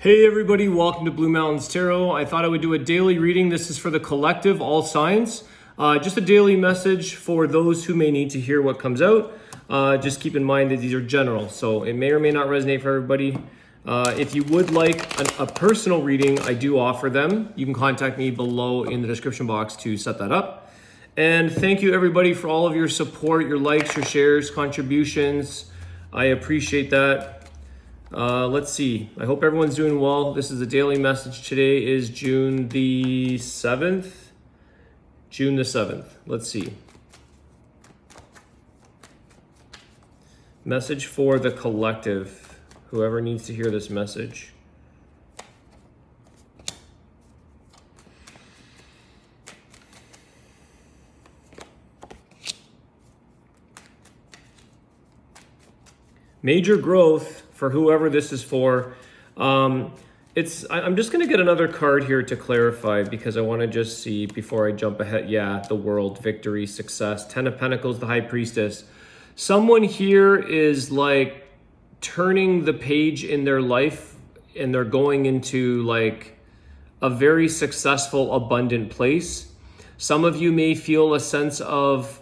Hey everybody, welcome to Blue Mountains Tarot. I thought I would do a daily reading. This is for the collective, all signs. Just a daily message for those who may need to hear what comes out. Just keep in mind that these are general, so it may or may not resonate for everybody. If you would like a personal reading, I do offer them. You can contact me below in the description box to set that up. And thank you everybody for all of your support, your likes, your shares, contributions. I appreciate that. Let's see. I hope everyone's doing well. This is a daily message. Today is June the 7th. June the 7th. Let's see. Message for the collective. Whoever needs to hear this message. Major growth for whoever this is for. I'm just going to get another card here to clarify because I want to just see before I jump ahead. Yeah, the world, victory, success. 10 of Pentacles, the High Priestess. Someone here is like turning the page in their life and they're going into like a very successful, abundant place. Some of you may feel a sense of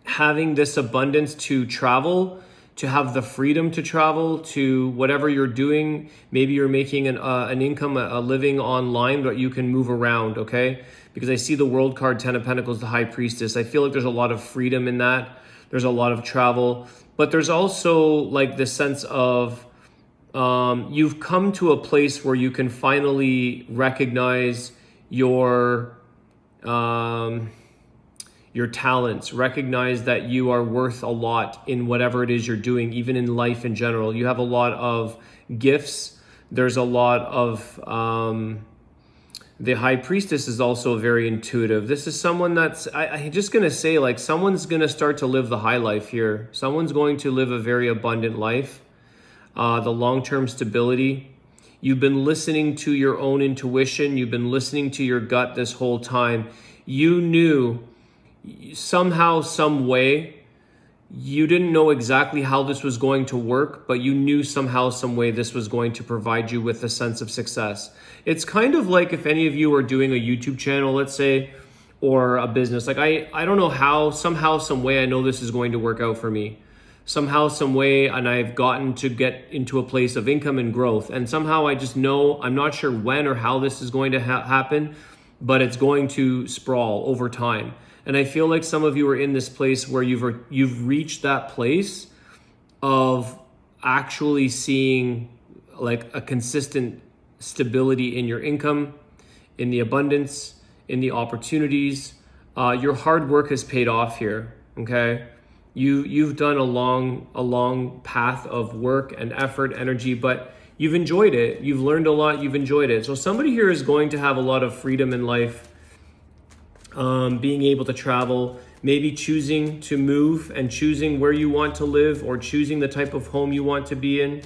having this abundance to travel, to have the freedom to travel to whatever you're doing. Maybe you're making an income, a living online, but you can move around, okay? Because I see the World card, 10 of Pentacles, the High Priestess. I feel like there's a lot of freedom in that. There's a lot of travel, but there's also like this sense of you've come to a place where you can finally recognize your talents, recognize that you are worth a lot in whatever it is you're doing, even in life in general. You have a lot of gifts. There's a lot of, the High Priestess is also very intuitive. This is someone that's, I'm just going to say, like, someone's going to start to live the high life here. Someone's going to live a very abundant life. The long-term stability. You've been listening to your own intuition. You've been listening to your gut this whole time. You knew somehow, some way, you didn't know exactly how this was going to work, but you knew somehow, some way this was going to provide you with a sense of success. It's kind of like if any of you are doing a YouTube channel, let's say, or a business. Like I don't know how, somehow, some way I know this is going to work out for me. Somehow, some way, and I've gotten to get into a place of income and growth. And somehow I just know, I'm not sure when or how this is going to happen, but it's going to sprawl over time. And I feel like some of you are in this place where you've reached that place of actually seeing like a consistent stability in your income, in the abundance, in the opportunities. Your hard work has paid off here, okay? You've done a long path of work and effort, energy, but you've enjoyed it. You've learned a lot, you've enjoyed it. So somebody here is going to have a lot of freedom in life. Being able to travel, maybe choosing to move and choosing where you want to live or choosing the type of home you want to be in.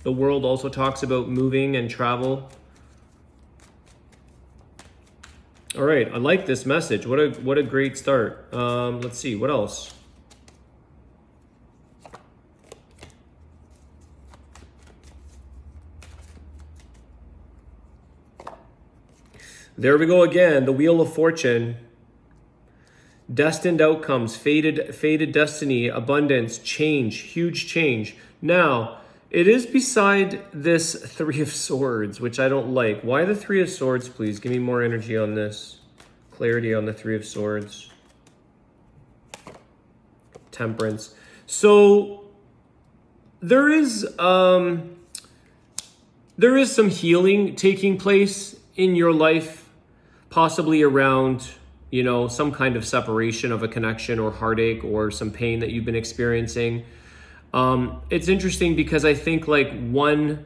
The world also talks about moving and travel. All right, I like this message. What a great start. Let's see, what else? There we go again, the Wheel of Fortune. Destined outcomes, fated destiny, abundance, change, huge change. Now, it is beside this Three of Swords, which I don't like. Why the Three of Swords, please? Give me more energy on this. Clarity on the Three of Swords. Temperance. So, there is some healing taking place in your life, possibly around, you know, some kind of separation of a connection or heartache or some pain that you've been experiencing. It's interesting because I think like one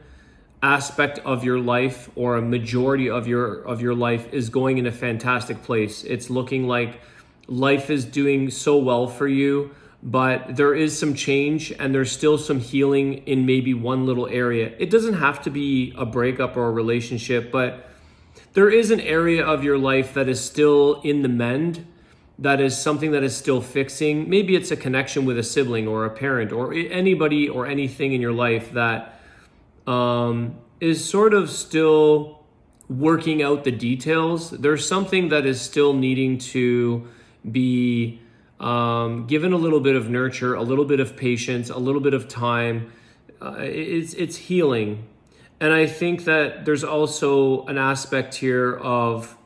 aspect of your life or a majority of your life is going in a fantastic place. It's looking like life is doing so well for you, but there is some change and there's still some healing in maybe one little area. It doesn't have to be a breakup or a relationship, but there is an area of your life that is still in the mend, that is something that is still fixing. Maybe it's a connection with a sibling or a parent or anybody or anything in your life that is sort of still working out the details. There's something that is still needing to be given a little bit of nurture, a little bit of patience, a little bit of time. It's healing. And I think that there's also an aspect here of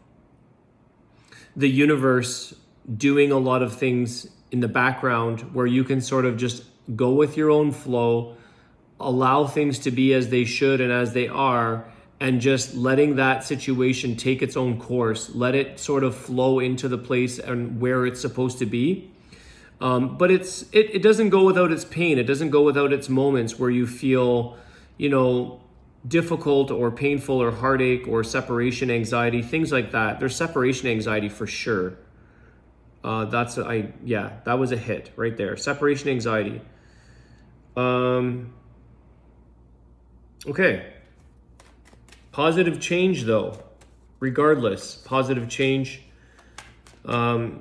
the universe doing a lot of things in the background where you can sort of just go with your own flow, allow things to be as they should and as they are, and just letting that situation take its own course. Let it sort of flow into the place and where it's supposed to be. But it doesn't go without its pain. It doesn't go without its moments where you feel, difficult or painful or heartache or separation anxiety, things like that. There's separation anxiety for sure. That was a hit right there. Separation anxiety. Okay. Positive change though, regardless, positive change. What's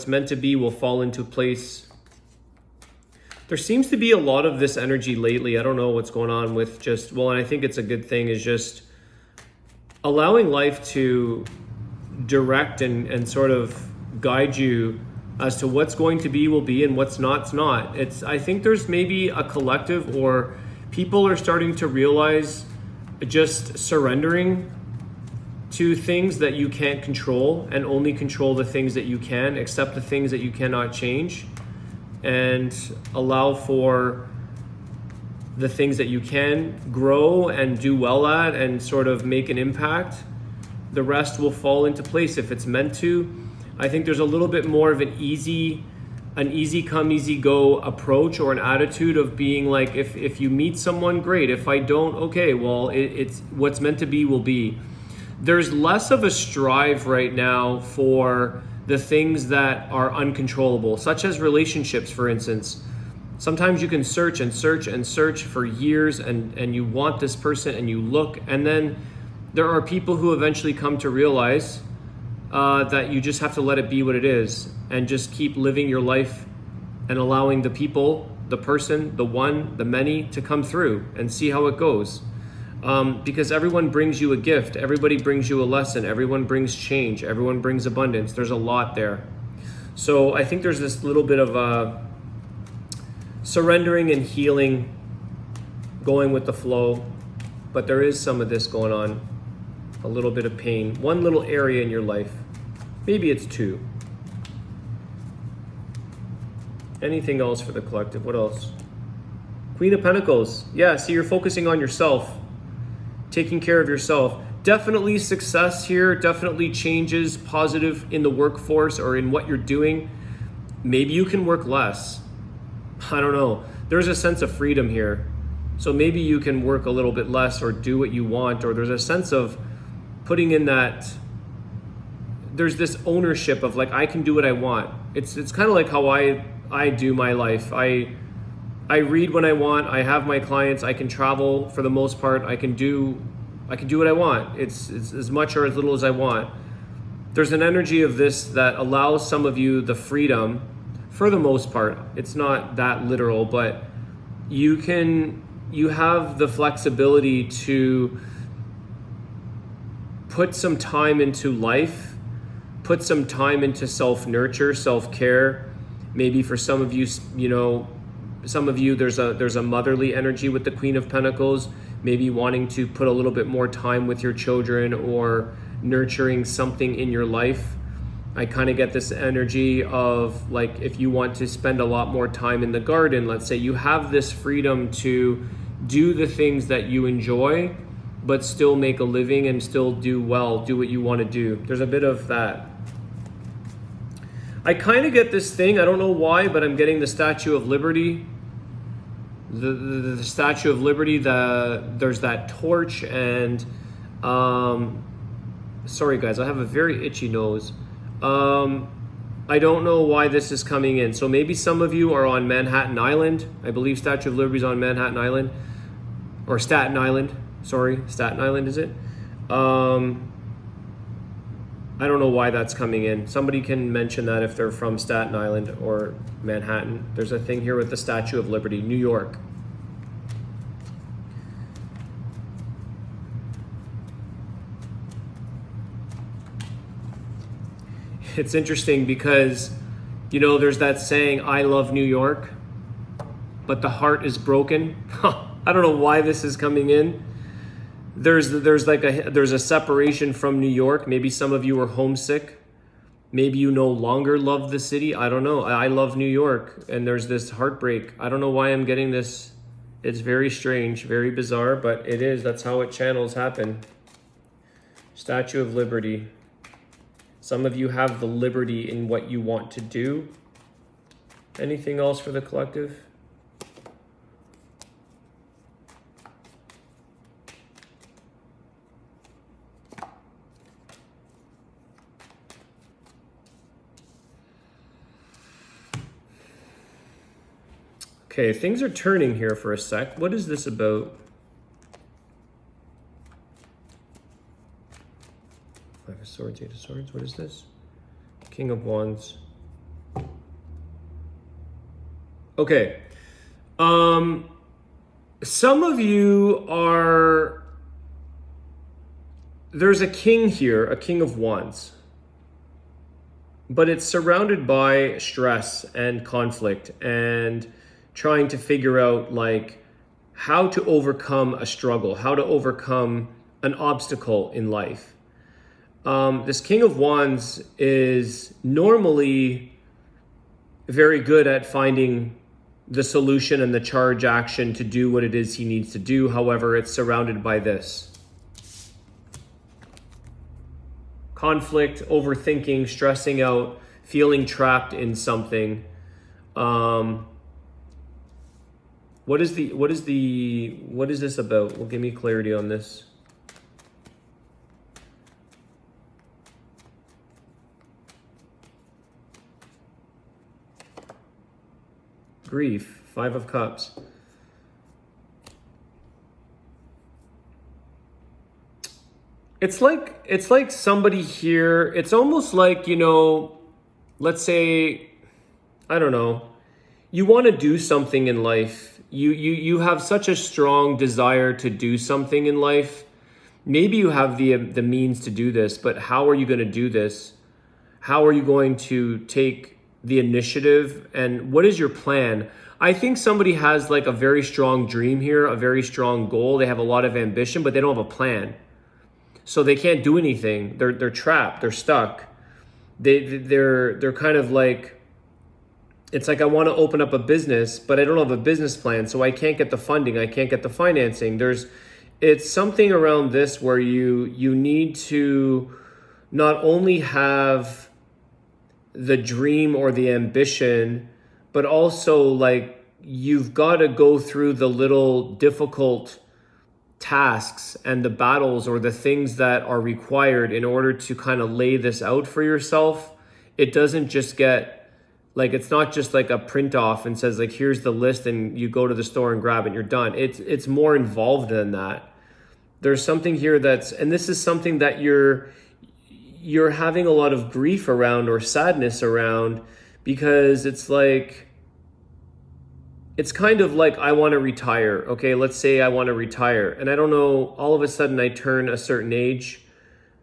meant to be will fall into place. There seems to be a lot of this energy lately. I don't know what's going on with and I think it's a good thing, is just allowing life to direct and sort of guide you as to what's going to be will be and what's not's not. I think there's maybe a collective, or people are starting to realize just surrendering to things that you can't control and only control the things that you can, accept the things that you cannot change, and allow for the things that you can grow and do well at and sort of make an impact. The rest will fall into place if it's meant to. I think there's a little bit more of an easy come, easy go approach, or an attitude of being like, if you meet someone, great. If I don't, okay, well, it's what's meant to be will be. There's less of a strive right now for the things that are uncontrollable, such as relationships, for instance. Sometimes you can search and search and search for years and you want this person and you look, and then there are people who eventually come to realize that you just have to let it be what it is and just keep living your life and allowing the people, the person, the one, the many to come through and see how it goes. Because everyone brings you a gift, everybody brings you a lesson, everyone brings change, everyone brings abundance. There's a lot there. So I think there's this little bit of surrendering and healing, going with the flow, but there is some of this going on, a little bit of pain, one little area in your life. Maybe it's two. Anything else for the collective? What else? Queen of Pentacles. Yeah, see, you're focusing on yourself, taking care of yourself. Definitely success here, definitely changes, positive in the workforce or in what you're doing. Maybe you can work less. I don't know. There's a sense of freedom here. So maybe you can work a little bit less or do what you want, or there's a sense of putting in that, there's this ownership of like, I can do what I want. It's kind of like how I do my life. I read when I want, I have my clients, I can travel for the most part, I can do what I want. It's as much or as little as I want. There's an energy of this that allows some of you the freedom, for the most part. It's not that literal, but you have the flexibility to put some time into life, put some time into self-nurture, self-care. Maybe for some of you, there's a motherly energy with the Queen of Pentacles, maybe wanting to put a little bit more time with your children or nurturing something in your life. I kind of get this energy of like, if you want to spend a lot more time in the garden, let's say, you have this freedom to do the things that you enjoy, but still make a living and still do well, do what you want to do. There's a bit of that. I kind of get this thing, I don't know why, but I'm getting the Statue of Liberty. The Statue of Liberty, there's that torch, and sorry guys, I have a very itchy nose. I don't know why this is coming in. So maybe some of you are on Manhattan Island. I believe Statue of Liberty is on Manhattan Island, or Staten Island. Sorry, Staten Island, is it? I don't know why that's coming in. Somebody can mention that if they're from Staten Island or Manhattan. There's a thing here with the Statue of Liberty, New York. it's interesting because, you know, there's that saying, I love New York, but the heart is broken. I don't know why this is coming in. There's a separation from New York. Maybe some of you are homesick. Maybe you no longer love the city. I don't know. I love New York, and there's this heartbreak. I don't know why I'm getting this. It's very strange, very bizarre, but it is. That's how it channels happen. Statue of Liberty. Some of you have the liberty in what you want to do. Anything else for the collective? Okay, things are turning here for a sec. What is this about? Five of Swords, Eight of Swords. What is this? King of Wands. Okay. Some of you are... There's a king here, a King of Wands. But it's surrounded by stress and conflict and trying to figure out like how to overcome a struggle, how to overcome an obstacle in life. This King of Wands is normally very good at finding the solution and the charge action to do what it is he needs to do. However, it's surrounded by this. Conflict, overthinking, stressing out, feeling trapped in something. What is this about? Well, give me clarity on this. Grief, Five of Cups. It's like somebody here, it's almost like, you know, let's say, I don't know, you want to do something in life. You have such a strong desire to do something in life. Maybe you have the means to do this, but how are you going to do this? How are you going to take the initiative, and what is your plan? I think somebody has like a very strong dream here, a very strong goal. They have a lot of ambition, but they don't have a plan. So they can't do anything. They're trapped. They're stuck. They're kind of like, it's like I want to open up a business, but I don't have a business plan, so I can't get the funding. I can't get the financing. It's something around this where you need to not only have the dream or the ambition, but also like you've got to go through the little difficult tasks and the battles or the things that are required in order to kind of lay this out for yourself. It doesn't just get like, it's not just like a print off and says like, here's the list and you go to the store and grab it and you're done. It's more involved than that. There's something here and this is something that you're having a lot of grief around or sadness around, because it's like, it's kind of like, I want to retire. Okay, let's say I want to retire. And I don't know, all of a sudden I turn a certain age,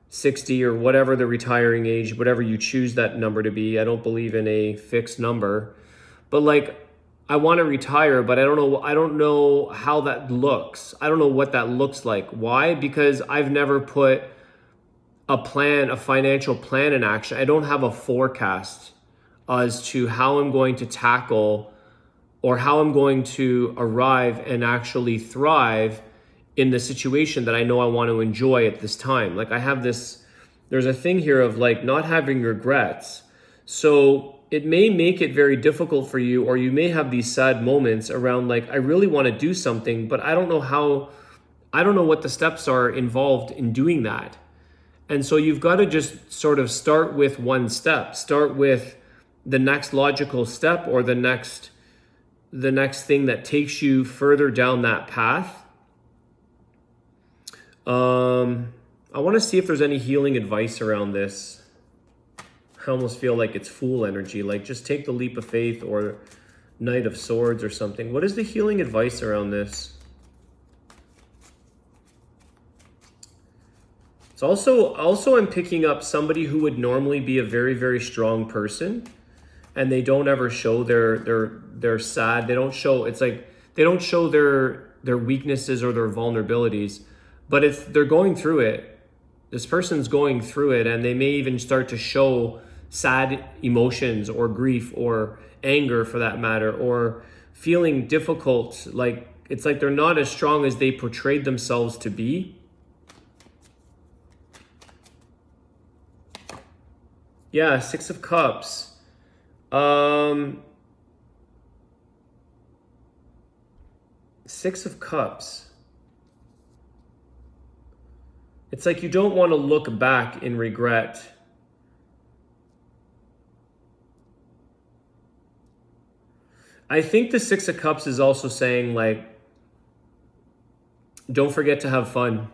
60 or whatever the retiring age, whatever you choose that number to be. I don't believe in a fixed number. But like, I want to retire, but I don't know how that looks. I don't know what that looks like. Why? Because I've never put a plan, a financial plan in action. I don't have a forecast as to how I'm going to tackle or how I'm going to arrive and actually thrive in the situation that I know I want to enjoy at this time. Like I have this, there's a thing here of like not having regrets. So it may make it very difficult for you, or you may have these sad moments around like, I really want to do something, but I don't know what the steps are involved in doing that. And so you've got to just sort of start with one step, start with the next logical step or the next thing that takes you further down that path. I want to see if there's any healing advice around this. I almost feel like it's Fool energy, like just take the leap of faith or Knight of Swords or something. What is the healing advice around this? It's It's also I'm picking up somebody who would normally be a very, very strong person, and they don't ever show their sad. They don't show, it's like they don't show their weaknesses or their vulnerabilities. But if they're going through it, this person's going through it, and they may even start to show sad emotions or grief or anger for that matter, or feeling difficult. Like it's like they're not as strong as they portrayed themselves to be. Yeah, Six of Cups. Six of Cups. It's like you don't want to look back in regret. I think the Six of Cups is also saying, like, don't forget to have fun.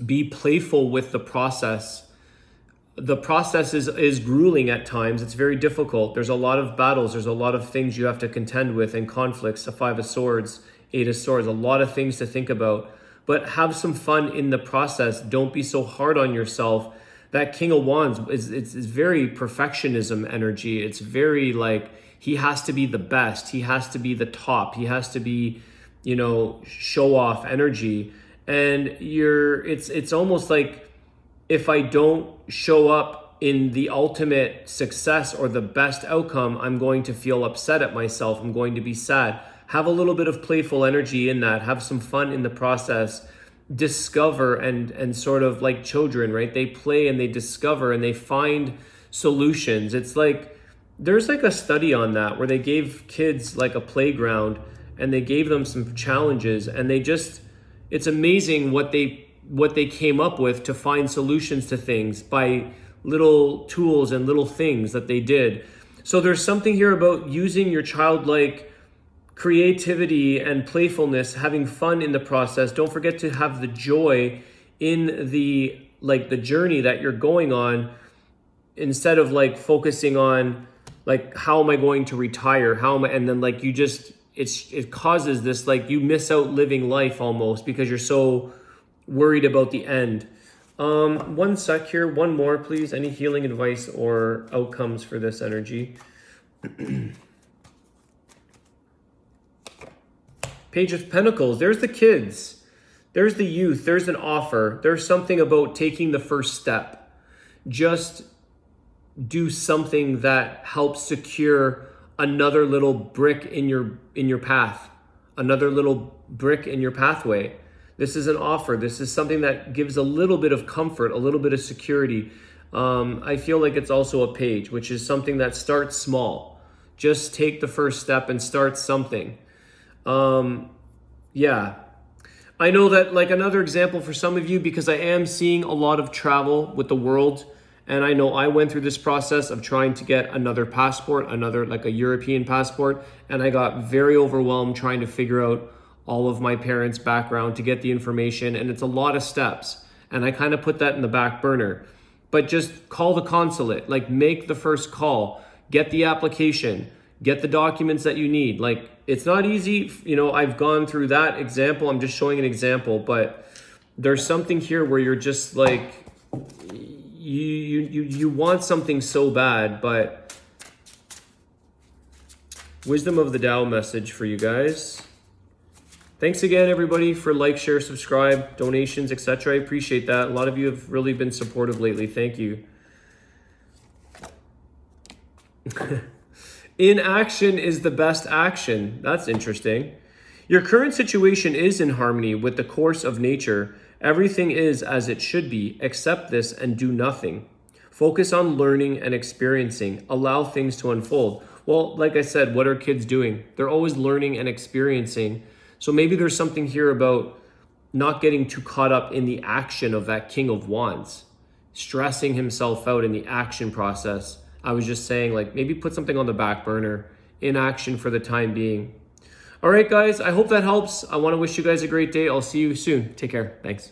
Be playful with the process. The process is grueling at times. It's very difficult. There's a lot of battles. There's a lot of things you have to contend with and conflicts. The Five of Swords, Eight of Swords, a lot of things to think about. But have some fun in the process. Don't be so hard on yourself. That King of Wands is very perfectionism energy. It's very like he has to be the best. He has to be the top. He has to be, show off energy. And it's almost like if I don't show up in the ultimate success or the best outcome, I'm going to feel upset at myself. I'm going to be sad. Have a little bit of playful energy in that. Have some fun in the process. Discover and sort of like children, right? They play and they discover and they find solutions. It's like, there's like a study on that where they gave kids like a playground and they gave them some challenges, and it's amazing what they came up with to find solutions to things by little tools and little things that they did. So there's something here about using your childlike creativity and playfulness, having fun in the process. Don't forget to have the joy in the journey that you're going on, instead of like focusing on like, how am I going to retire? And then like it causes this, like you miss out living life almost because you're so worried about the end. One sec here, one more please. Any healing advice or outcomes for this energy? Page of Pentacles, there's the kids, there's the youth, there's an offer, there's something about taking the first step. Just do something that helps secure another little brick in your path, another little brick in your pathway. This is an offer. This is something that gives a little bit of comfort, a little bit of security. I feel like it's also a page, which is something that starts small. Just take the first step and start something. Yeah, I know that, like, another example for some of you, because I am seeing a lot of travel with the world, and I know I went through this process of trying to get another passport, like a European passport, and I got very overwhelmed trying to figure out all of my parents' background to get the information, and it's a lot of steps, and I kind of put that in the back burner. But just call the consulate, like make the first call, get the application, get the documents that you need. Like, it's not easy, I've gone through that example. I'm just showing an example, but there's something here where you're just like, you want something so bad. But wisdom of the Tao message for you guys. Thanks again, everybody, for like, share, subscribe, donations, etc. I appreciate that. A lot of you have really been supportive lately. Thank you. Inaction is the best action. That's interesting. Your current situation is in harmony with the course of nature. Everything is as it should be. Accept this and do nothing. Focus on learning and experiencing. Allow things to unfold. Well, like I said, what are kids doing? They're always learning and experiencing. So maybe there's something here about not getting too caught up in the action of that King of Wands, stressing himself out in the action process. I was just saying, like, maybe put something on the back burner, in action for the time being. All right, guys, I hope that helps. I want to wish you guys a great day. I'll see you soon. Take care. Thanks.